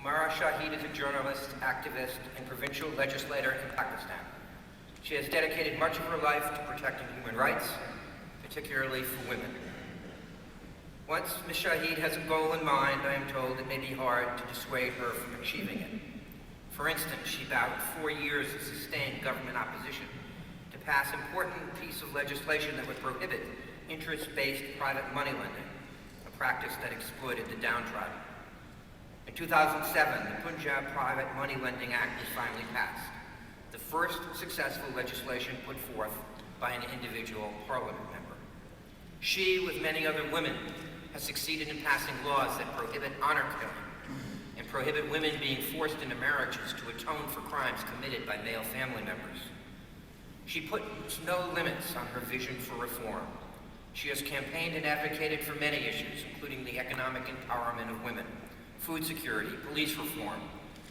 Humaira Shahid is a journalist, activist, and provincial legislator in Pakistan. She has dedicated much of her life to protecting human rights, particularly for women. Once Ms. Shahid has a goal in mind, I am told it may be hard to dissuade her from achieving it. For instance, she battled 4 years of sustained government opposition to pass an important piece of legislation that would prohibit interest-based private money lending, a practice that exploited the downtrodden. In 2007, the Punjab Private Money Lending Act was finally passed, the first successful legislation put forth by an individual parliament member. She, with many other women, has succeeded in passing laws that prohibit honor killing and prohibit women being forced into marriages to atone for crimes committed by male family members. She puts no limits on her vision for reform. She has campaigned and advocated for many issues, including the economic empowerment of women, food security, police reform,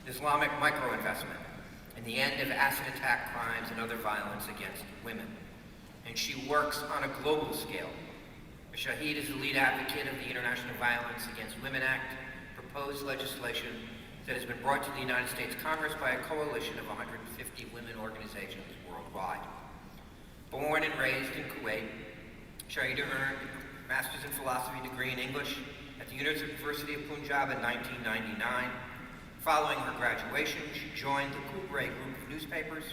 Islamic microinvestment, and the end of acid attack crimes and other violence against women. And she works on a global scale. Ms. Shahid is the lead advocate of the International Violence Against Women Act, proposed legislation that has been brought to the United States Congress by a coalition of 150 women organizations worldwide. Born and raised in Kuwait, Shahid earned a master's in philosophy degree in English at the University of Punjab in 1999. Following her graduation, she joined the Khabrain group of newspapers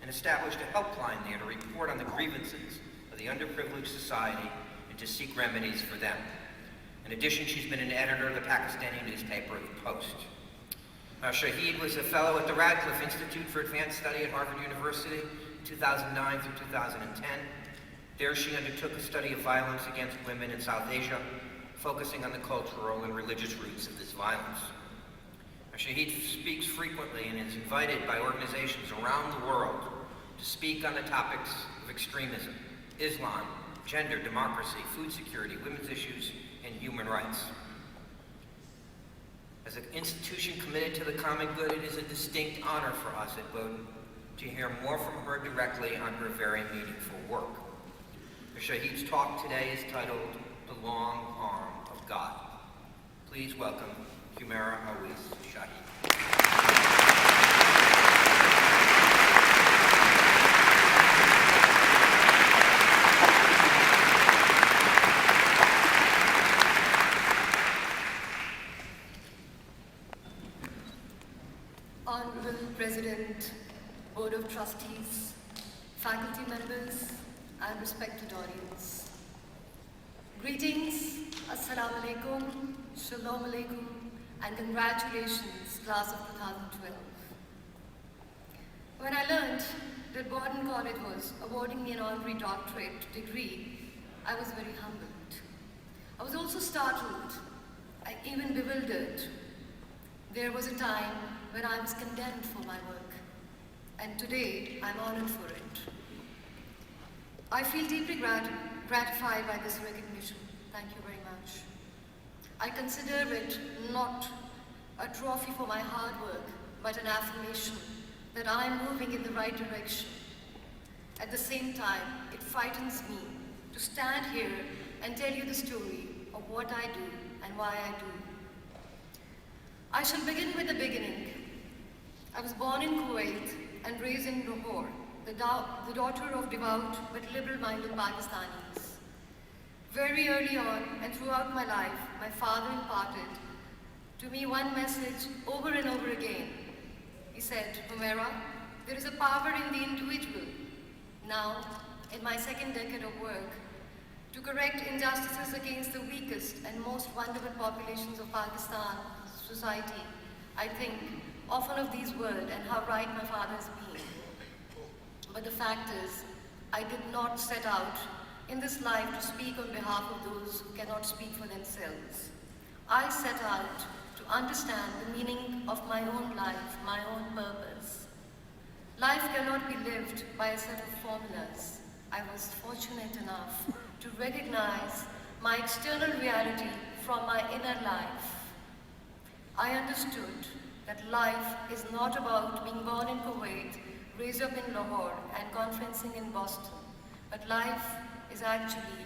and established a helpline there to report on the grievances of the underprivileged society and to seek remedies for them. In addition, she's been an editor of the Pakistani newspaper, The Post. Shahid was a fellow at the Radcliffe Institute for Advanced Study at Harvard University in 2009 through 2010. There she undertook a study of violence against women in South Asia, focusing on the cultural and religious roots of this violence. Shahid speaks frequently and is invited by organizations around the world to speak on the topics of extremism, Islam, gender, democracy, food security, women's issues, and human rights. As an institution committed to the common good, it is a distinct honor for us at Bowdoin to hear more from her directly on her very meaningful work. Shahid's talk today is titled The Long Arm of God. Please welcome Humaira Awais Shahid. Honorable President, Board of Trustees, faculty members, and respected audience. Greetings, Assalamu alaikum, Shalom alaikum, and congratulations, class of 2012. When I learned that Bowdoin College was awarding me an honorary doctorate degree, I was very humbled. I was also startled, even bewildered. There was a time when I was condemned for my work, and today I'm honored for it. I feel deeply gratified by this recognition. Thank you very much. I consider it not a trophy for my hard work, but an affirmation that I am moving in the right direction. At the same time, it frightens me to stand here and tell you the story of what I do and why I do. I shall begin with the beginning. I was born in Kuwait and raised in Lahore, the daughter of devout but liberal-minded Pakistanis. Very early on and throughout my life, my father imparted to me one message over and over again. He said, Humaira, there is a power in the individual. Now, in my second decade of work, to correct injustices against the weakest and most vulnerable populations of Pakistan society, I think often of these words and how right my father has been. But the fact is, I did not set out in this life to speak on behalf of those who cannot speak for themselves. I set out to understand the meaning of my own life, my own purpose. Life cannot be lived by a set of formulas. I was fortunate enough to recognize my external reality from my inner life. I understood that life is not about being born in Kuwait, raised up in Lahore, and conferencing in Boston, but life is actually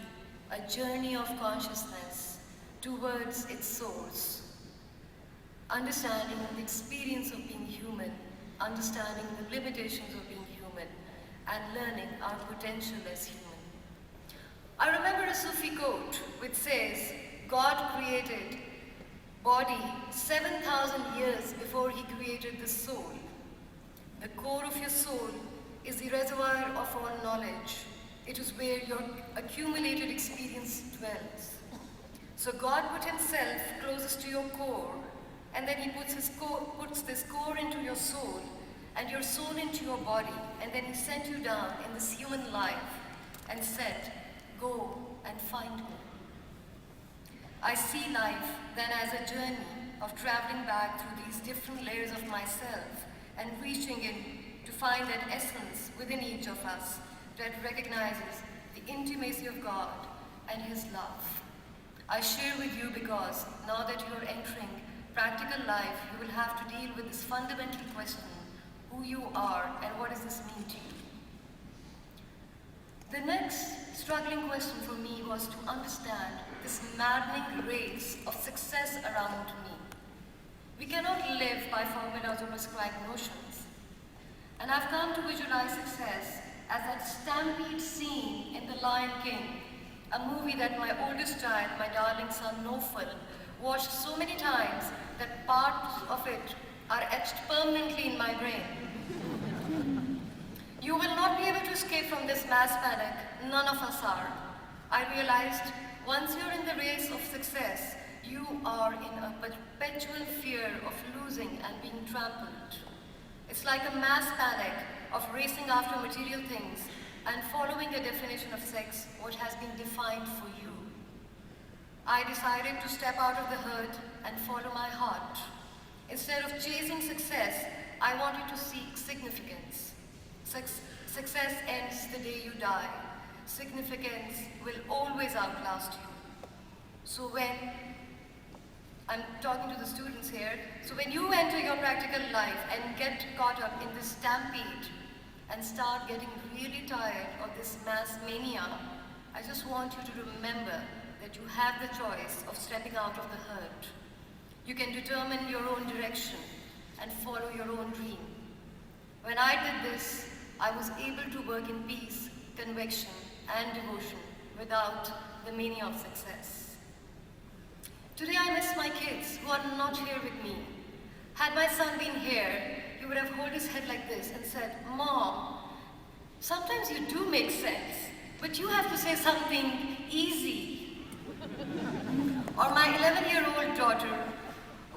a journey of consciousness towards its source. understanding the experience of being human, understanding the limitations of being human, and learning our potential as human. I remember a Sufi quote which says, God created body 7,000 years before he created the soul. The core of your soul is the reservoir of all knowledge. It is where your accumulated experience dwells. So God put himself closest to your core, and then he puts this core into your soul, and your soul into your body, and then he sent you down in this human life and said, go and find me. I see life then as a journey of traveling back through these different layers of myself and reaching in to find that essence within each of us that recognizes the intimacy of God and his love. I share with you because now that you are entering practical life, you will have to deal with this fundamental question, who you are and what does this mean to you? The next struggling question for me was to understand this maddening race of success around me. We cannot live by formulas or prescribed notions. And I've come to visualize success as that stampede scene in The Lion King, a movie that my oldest child, my darling son M.Phil, watched so many times that parts of it are etched permanently in my brain. You will not be able to escape from this mass panic. None of us are. I realized once you're in the race of success, you are in a perpetual fear of losing and being trampled. It's like a mass panic of racing after material things and following a definition of sex, what has been defined for you. I decided to step out of the herd and follow my heart. Instead of chasing success, I wanted to seek significance. Success ends the day you die. Significance will always outlast you. So when I'm talking to the students here, so when you enter your practical life and get caught up in this stampede and start getting really tired of this mass mania, I just want you to remember that you have the choice of stepping out of the herd. You can determine your own direction and follow your own dream. When I did this, I was able to work in peace, conviction, and devotion without the mania of success. Today I miss my kids who are not here with me. Had my son been here, he would have held his head like this and said, Mom, sometimes you do make sense, but you have to say something easy. Or my 11-year-old daughter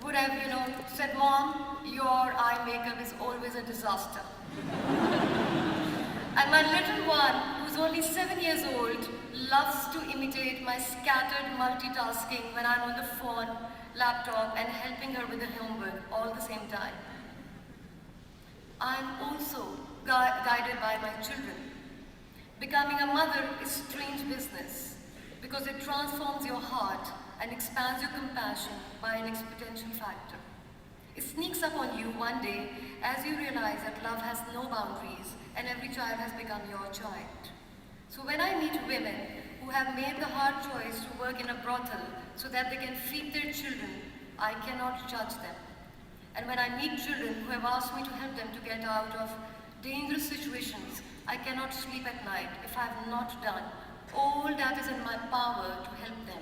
would have, said, Mom, your eye makeup is always a disaster. And my little one, who's only 7 years old, loves to imitate my scattered multitasking when I'm on the phone, laptop, and helping her with the homework all the same time. I'm also guided by my children. Becoming a mother is strange business because it transforms your heart and expands your compassion by an exponential factor. It sneaks up on you one day as you realize that love has no boundaries and every child has become your child. So when I meet women who have made the hard choice to work in a brothel so that they can feed their children, I cannot judge them. And when I meet children who have asked me to help them to get out of dangerous situations, I cannot sleep at night if I have not done all that is in my power to help them.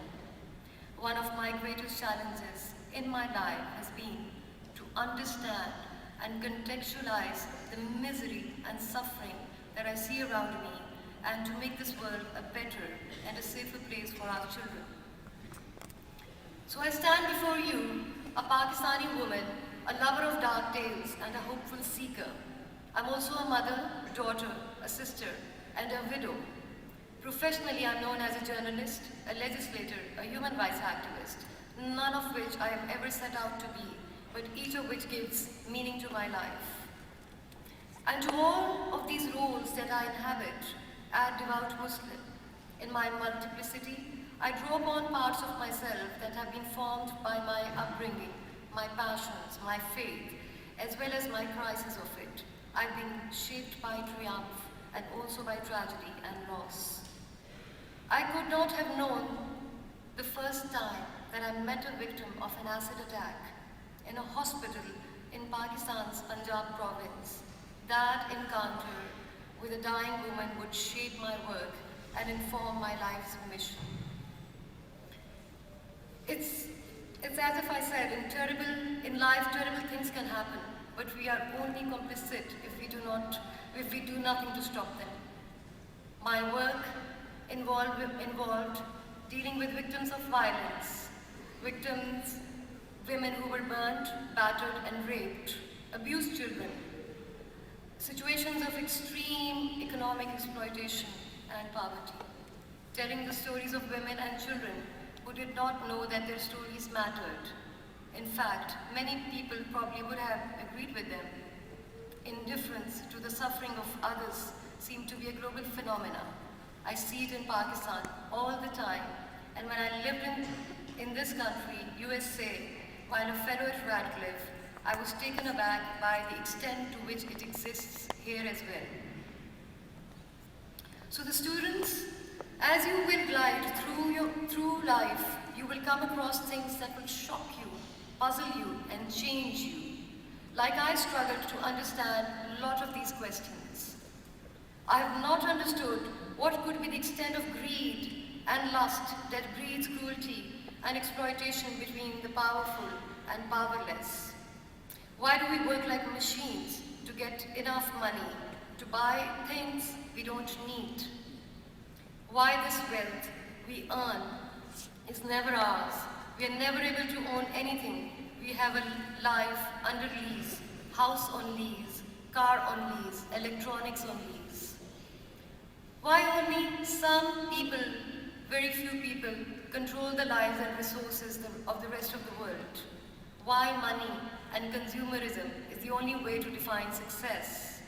One of my greatest challenges in my life has been to understand and contextualize the misery and suffering that I see around me and to make this world a better and a safer place for our children. So I stand before you, a Pakistani woman, a lover of dark tales and a hopeful seeker. I'm also a mother, daughter, a sister, and a widow. Professionally, I'm known as a journalist, a legislator, a human rights activist, none of which I have ever set out to be, but each of which gives meaning to my life. And to all of these roles that I inhabit, as devout Muslim, in my multiplicity, I draw upon parts of myself that have been formed by my upbringing, my passions, my faith, as well as my crisis of it. I've been shaped by triumph and also by tragedy and loss. I could not have known the first time that I met a victim of an acid attack in a hospital in Pakistan's Punjab province. That encounter with a dying woman would shape my work and inform my life's mission. It's as if I said, in life, terrible things can happen, but we are only complicit if we do nothing to stop them. My work involved dealing with victims of violence, women who were burnt, battered, and raped, abused children, situations of extreme economic exploitation and poverty, telling the stories of women and children who did not know that their stories mattered. In fact, many people probably would have agreed with them. Indifference to the suffering of others seemed to be a global phenomenon. I see it in Pakistan all the time, and when I lived in this country, USA, while a fellow at Radcliffe, I was taken aback by the extent to which it exists here as well. So the students, as you will glide through life, you will come across things that will shock you, puzzle you, and change you. Like I struggled to understand a lot of these questions. I have not understood what could be the extent of greed and lust that breeds cruelty and exploitation between the powerful and powerless. Why do we work like machines to get enough money to buy things we don't need? Why this wealth we earn is never ours. We are never able to own anything. We have a life under lease, house on lease, car on lease, electronics on lease. Why only some people, very few people, control the lives and resources of the rest of the world? Why money and consumerism is the only way to define success?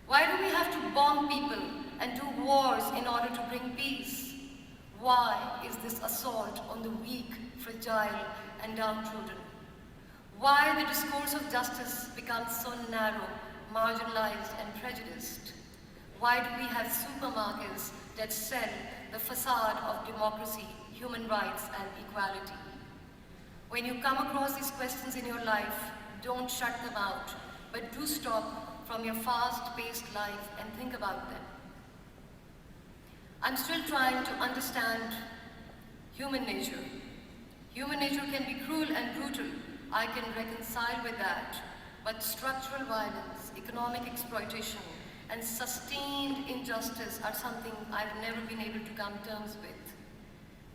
Why do we have to bomb people and do wars in order to bring peace? Why is this assault on the weak, fragile, and downtrodden? Why the discourse of justice becomes so narrow, marginalized, and prejudiced? Why do we have supermarkets that sell the facade of democracy, human rights, and equality? When you come across these questions in your life, don't shut them out, but do stop from your fast-paced life and think about them. I'm still trying to understand human nature. Human nature can be cruel and brutal. I can reconcile with that. But structural violence, economic exploitation, and sustained injustice are something I've never been able to come to terms with.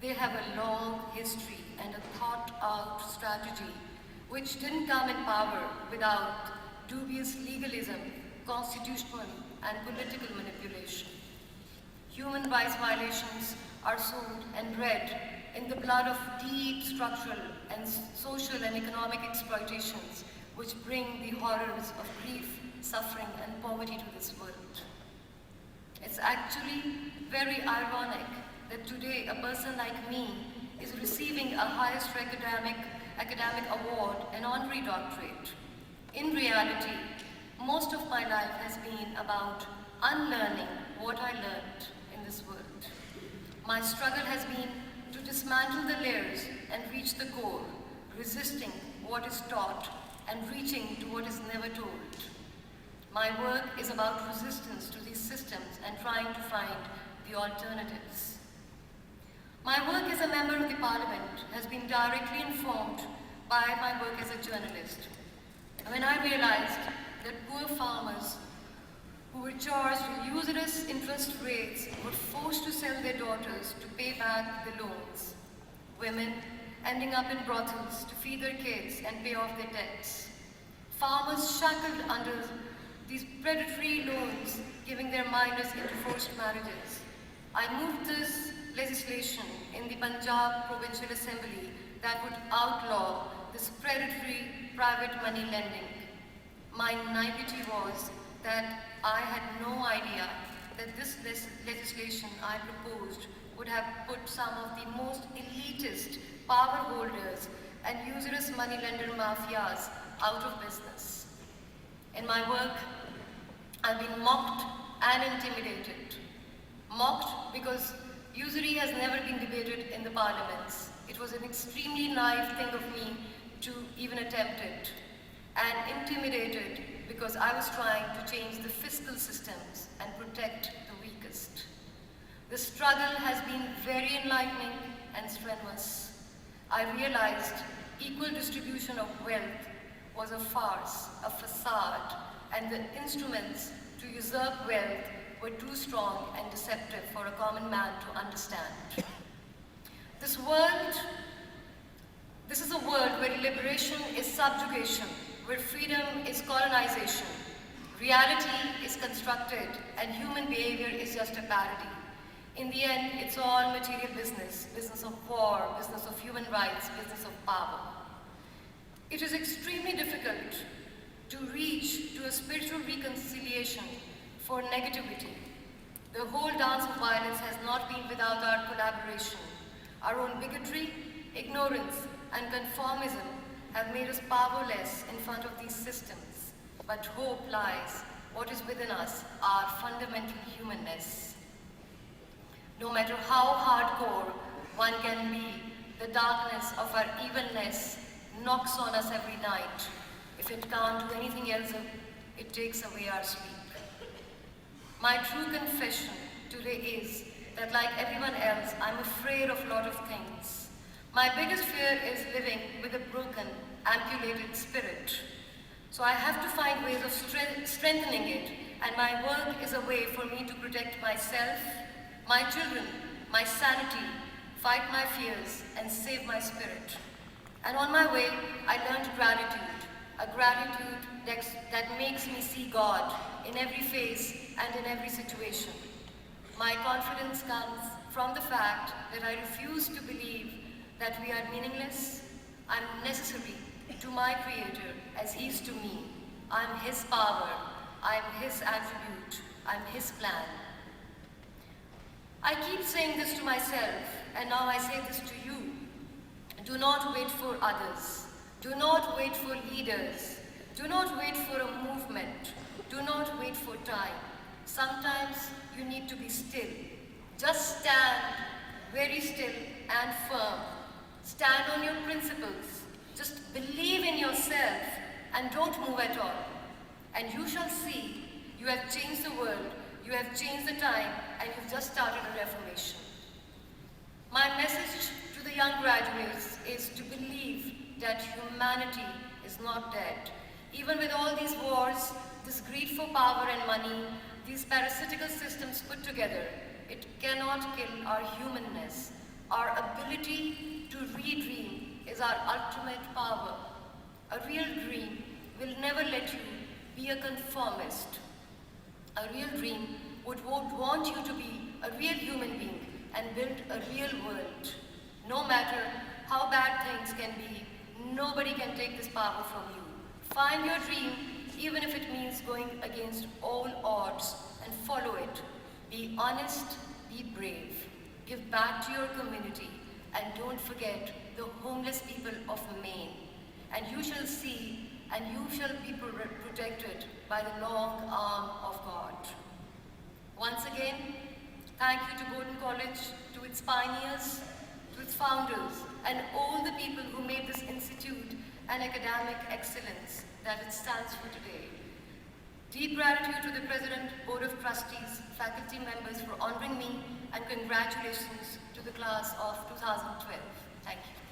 They have a long history and a thought-out strategy which didn't come in power without dubious legalism, constitutional and political manipulation. Human rights violations are sown and bred in the blood of deep structural and social and economic exploitations which bring the horrors of grief, suffering, and poverty to this world. It's actually very ironic that today a person like me is receiving a highest academic award, an honorary doctorate. In reality, most of my life has been about unlearning what I learned in this world. My struggle has been to dismantle the layers and reach the core, resisting what is taught and reaching to what is never told. My work is about resistance to these systems and trying to find the alternatives. My work as a member of the Parliament has been directly informed by my work as a journalist. When I realized that poor farmers who were charged with usurious interest rates were forced to sell their daughters to pay back the loans, women ending up in brothels to feed their kids and pay off their debts, farmers shackled under these predatory loans, giving their minors into forced marriages. I moved this legislation in the Punjab Provincial Assembly that would outlaw this predatory private money lending. My naivety was that I had no idea that this legislation I proposed would have put some of the most elitist power holders and usurious moneylender mafias out of business. In my work, I've been mocked and intimidated. Mocked because usury has never been debated in the parliaments. It was an extremely naive thing of me to even attempt it, and intimidated because I was trying to change the fiscal systems and protect the weakest. The struggle has been very enlightening and strenuous. I realized equal distribution of wealth was a farce, a facade, and the instruments to usurp wealth were too strong and deceptive for a common man to understand. This is a world where liberation is subjugation, where freedom is colonization, reality is constructed, and human behavior is just a parody. In the end, it's all material business, business of war, business of human rights, business of power. It is extremely difficult to reach to a spiritual reconciliation for negativity. The whole dance of violence has not been without our collaboration. Our own bigotry, ignorance, and conformism have made us powerless in front of these systems. But hope lies what is within us, our fundamental humanness. No matter how hardcore one can be, the darkness of our evenness knocks on us every night. If it can't do anything else, it takes away our sleep. My true confession today is that, like everyone else, I'm afraid of a lot of things. My biggest fear is living with a broken, amputated spirit. So I have to find ways of strengthening it, and my work is a way for me to protect myself, my children, my sanity, fight my fears, and save my spirit. And on my way, I learned gratitude, a gratitude that makes me see God in every phase and in every situation. My confidence comes from the fact that I refuse to believe that we are meaningless. I'm necessary to my Creator as He is to me. I'm His power, I'm His attribute, I'm His plan. I keep saying this to myself, and now I say this to you. Do not wait for others. Do not wait for leaders. Do not wait for a movement. Do not wait for time. Sometimes you need to be still. Just stand very still and firm. Stand on your principles. Just believe in yourself and don't move at all. And you shall see you have changed the world, you have changed the time, and you've just started a reformation. My message to the young graduates is to believe that humanity is not dead. Even with all these wars, this greed for power and money, these parasitical systems put together, it cannot kill our humanness. Our ability to redream is our ultimate power. A real dream will never let you be a conformist. A real dream would want you to be a real human being and build a real world. No matter how bad things can be, nobody can take this power from you. Find your dream, even if it means going against all odds, and follow it. Be honest, be brave. Give back to your community, and don't forget the homeless people of Maine. And you shall see, and you shall be protected by the long arm of God. Once again, thank you to Bowdoin College, to its pioneers, to its founders, and all the people who made this institute an academic excellence that it stands for today. Deep gratitude to the President, Board of Trustees, faculty members for honoring me, and congratulations to the class of 2012. Thank you.